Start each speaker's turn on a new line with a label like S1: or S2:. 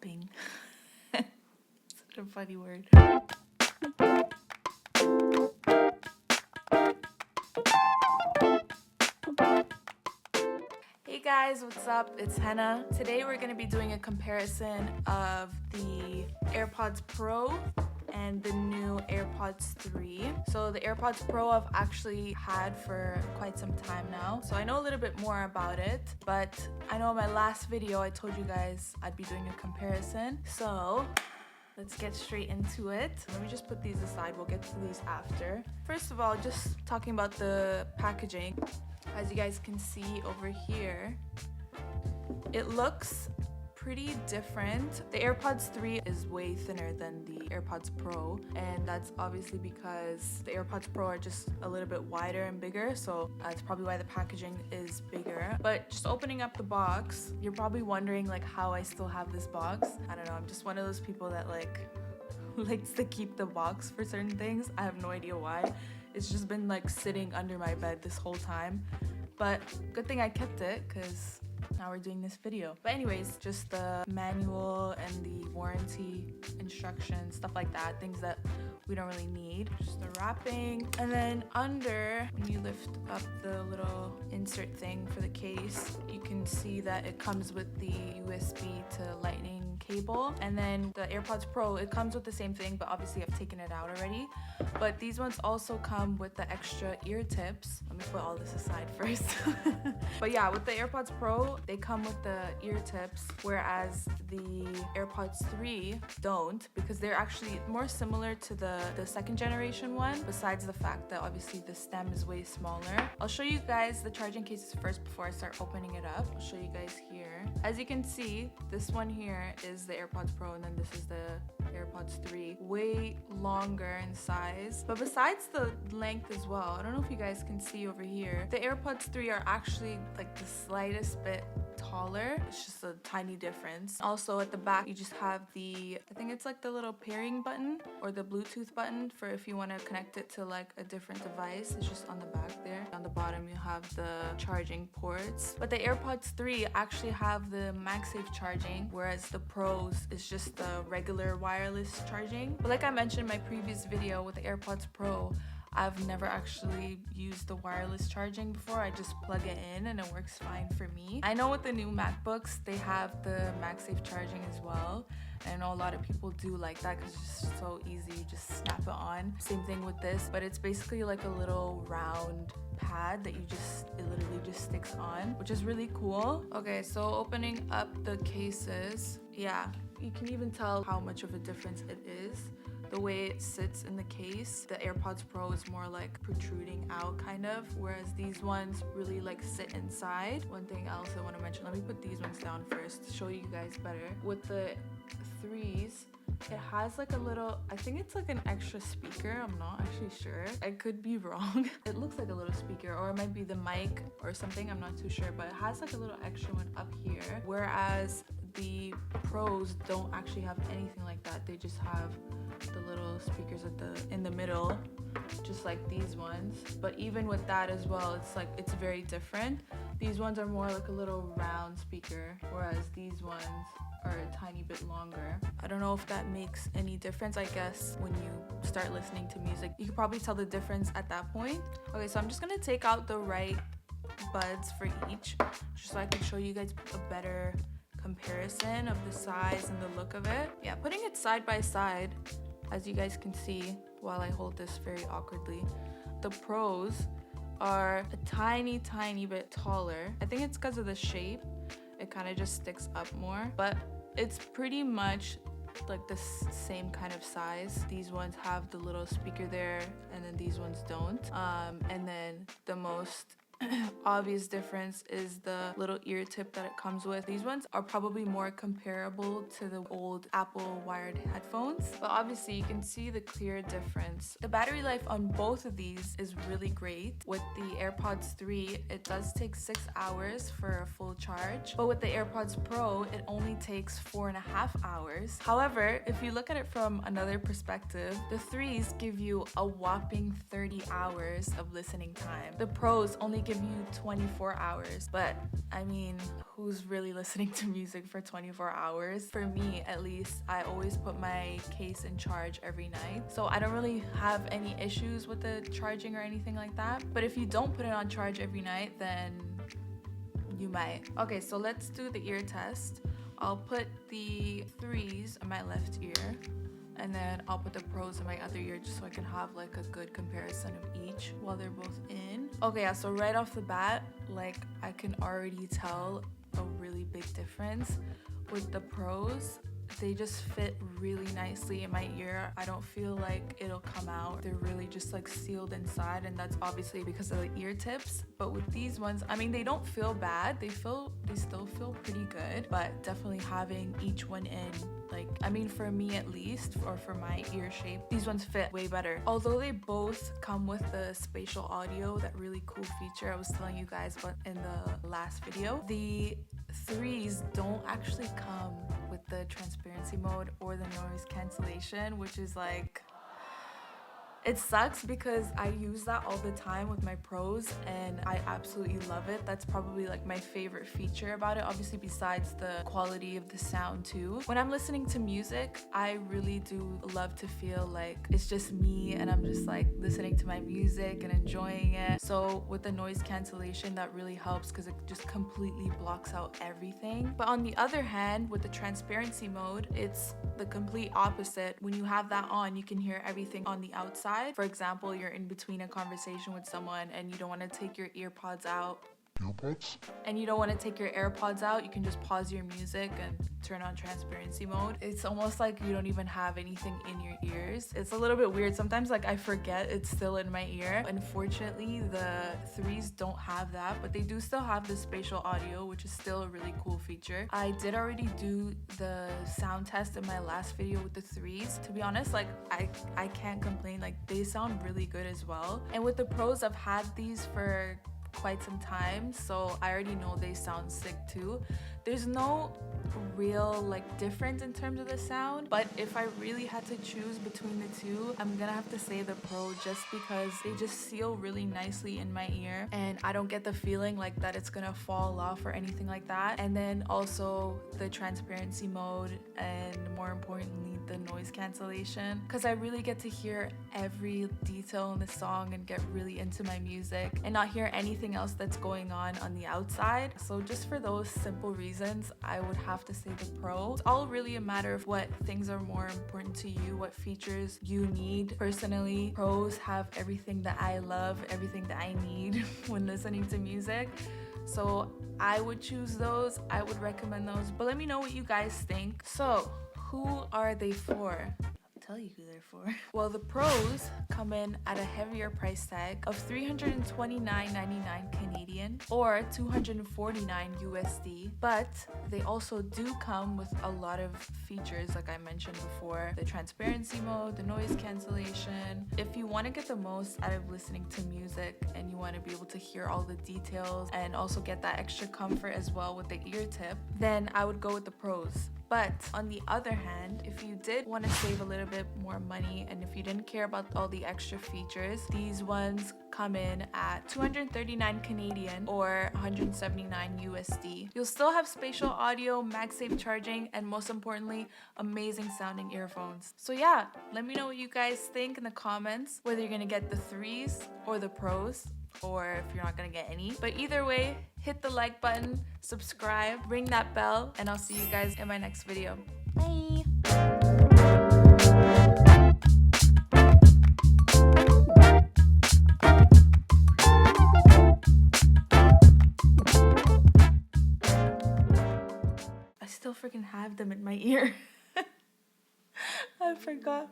S1: whopping. Such a funny word. Hey guys, what's up? It's Henna. Today we're going to be doing a comparison of the AirPods Pro and the new AirPods 3. So the AirPods Pro I've actually had for quite some time now, so I know a little bit more about it, but I know in my last video I told you guys I'd be doing a comparison. So let's get straight into it. Let me just put these aside, we'll get to these after. First of all, just talking about the packaging. As you guys can see over here, it looks pretty different. The AirPods 3 is way thinner than the AirPods Pro, and that's obviously because the AirPods Pro are just a little bit wider and bigger, so that's probably why the packaging is bigger. But just opening up the box, you're probably wondering like how I still have this box. I don't know, I'm just one of those people that likes to keep the box for certain things. I have no idea why. It's just been like sitting under my bed this whole time, but good thing I kept it because now we're doing this video. But anyways, just the manual and the warranty instructions, stuff like that, things that we don't really need. Just the wrapping. And then under, when you lift up the little insert thing for the case, you can see that it comes with the USB to Lightning cable. And then the AirPods Pro, it comes with the same thing, but obviously I've taken it out already. But these ones also come with the extra ear tips. Let me put all this aside first. But yeah, with the AirPods Pro, they come with the ear tips, whereas the AirPods 3 don't, because they're actually more similar to the second generation one, besides the fact that obviously the stem is way smaller. I'll show you guys the charging cases first before I start opening it up. I'll show you guys here. As you can see, this one here is the AirPods Pro, and then this is the AirPods 3. Way longer in size. But besides the length as well, I don't know if you guys can see over here, the AirPods 3 are actually like the slightest bit taller. It's just a tiny difference. Also at the back, you just have the, I think it's like the little pairing button or the Bluetooth button for if you want to connect it to like a different device. It's just on the back there. On the bottom, you have the charging ports. But the AirPods 3 actually have the MagSafe charging, whereas the Pros is just the regular wireless charging. But like I mentioned in my previous video with the AirPods Pro, I've never actually used the wireless charging before. I just plug it in and it works fine for me. I know with the new MacBooks, they have the MagSafe charging as well. And I know a lot of people do like that because it's just so easy. You just snap it on. Same thing with this, but it's basically like a little round pad that it literally just sticks on, which is really cool. Okay, so opening up the cases, yeah, you can even tell how much of a difference it is. The way it sits in the case, the AirPods Pro is more like protruding out kind of, whereas these ones really like sit inside. One thing else I want to mention, let me put these ones down first to show you guys better. With the 3s, it has like a little, I think it's like an extra speaker. I'm not actually sure. I could be wrong. It looks like a little speaker, or it might be the mic or something. I'm not too sure, but it has like a little extra one up here. Whereas the Pros don't actually have anything like that. They just have the little speakers in the middle, just like these ones. But even with that as well, it's very different. These ones are more like a little round speaker, whereas these ones are a tiny bit longer. I don't know if that makes any difference. I guess when you start listening to music, you could probably tell the difference at that point. Okay, so I'm just gonna take out the right buds for each, just so I can show you guys a better comparison of the size and the look of it. Yeah, putting it side by side, as you guys can see while I hold this very awkwardly, the Pros are a tiny bit taller. I think it's because of the shape. It kind of just sticks up more, but it's pretty much like the same kind of size. These ones have the little speaker there, and then these ones don't. And then the most obvious difference is the little ear tip that it comes with. These ones are probably more comparable to the old Apple wired headphones, but obviously you can see the clear difference. The battery life on both of these is really great. With the AirPods 3, it does take 6 hours for a full charge, but with the AirPods Pro, it only takes 4.5 hours. However, if you look at it from another perspective, the 3s give you a whopping 30 hours of listening time. The Pros only give give you 24 hours. But I mean, who's really listening to music for 24 hours? For me, at least, I always put my case in charge every night. So I don't really have any issues with the charging or anything like that. But if you don't put it on charge every night, then you might. Okay, so let's do the ear test. I'll put the 3s in my left ear, and then I'll put the Pros in my other ear just so I can have like a good comparison of each while they're both in. Okay, yeah, so right off the bat, like I can already tell a really big difference with the Pros. They just fit really nicely in my ear. I don't feel like it'll come out. They're really just like sealed inside, and that's obviously because of the ear tips. But with these ones, I mean, they don't feel bad. They still feel pretty good, but definitely having each one in, like, I mean, for me at least, or for my ear shape, these ones fit way better. Although they both come with the spatial audio, that really cool feature I was telling you guys about in the last video, the 3s don't actually come with the transparency mode or the noise cancellation, which is like, it sucks because I use that all the time with my Pros and I absolutely love it. That's probably like my favorite feature about it, obviously besides the quality of the sound too. When I'm listening to music, I really do love to feel like it's just me and I'm just like listening to my music and enjoying it. So with the noise cancellation, that really helps because it just completely blocks out everything. But on the other hand, with the transparency mode, it's the complete opposite. When you have that on, you can hear everything on the outside. For example, you're in between a conversation with someone and you don't want to take your earpods out. And you don't want to take your AirPods out, you can just pause your music and turn on transparency mode. It's almost like you don't even have anything in your ears. It's a little bit weird. Sometimes like I forget it's still in my ear. Unfortunately, the 3s don't have that, but they do still have the spatial audio, which is still a really cool feature. I did already do the sound test in my last video with the 3s. To be honest, like I can't complain. Like they sound really good as well. And with the Pros, I've had these for quite some time, so I already know they sound sick too. There's no real like difference in terms of the sound, but if I really had to choose between the two, I'm gonna have to say the Pro, just because they just seal really nicely in my ear and I don't get the feeling like that it's gonna fall off or anything like that. And then also the transparency mode, and more importantly the noise cancellation, because I really get to hear every detail in the song and get really into my music and not hear anything else that's going on the outside. So just for those simple reasons, I would have to say the Pro. It's all really a matter of what things are more important to you, what features you need. Personally, Pros have everything that I love, everything that I need when listening to music. So I would choose those. I would recommend those. But let me know what you guys think. So who are they for? Tell you who they're for. Well, the Pros come in at a heavier price tag of $329.99 Canadian or $249 USD, but they also do come with a lot of features like I mentioned before: the transparency mode, the noise cancellation. If you want to get the most out of listening to music and you want to be able to hear all the details and also get that extra comfort as well with the ear tip, then I would go with the Pros. But on the other hand, if you did want to save a little bit more money and if you didn't care about all the extra features, these ones come in at $239 Canadian or $179 USD. You'll still have spatial audio, MagSafe charging, and most importantly, amazing sounding earphones. So yeah, let me know what you guys think in the comments, whether you're gonna get the 3s or the Pros, or if you're not gonna get any. But either way, hit the like button, subscribe, ring that bell, and I'll see you guys in my next video. Bye! I still freaking have them in my ear. I forgot.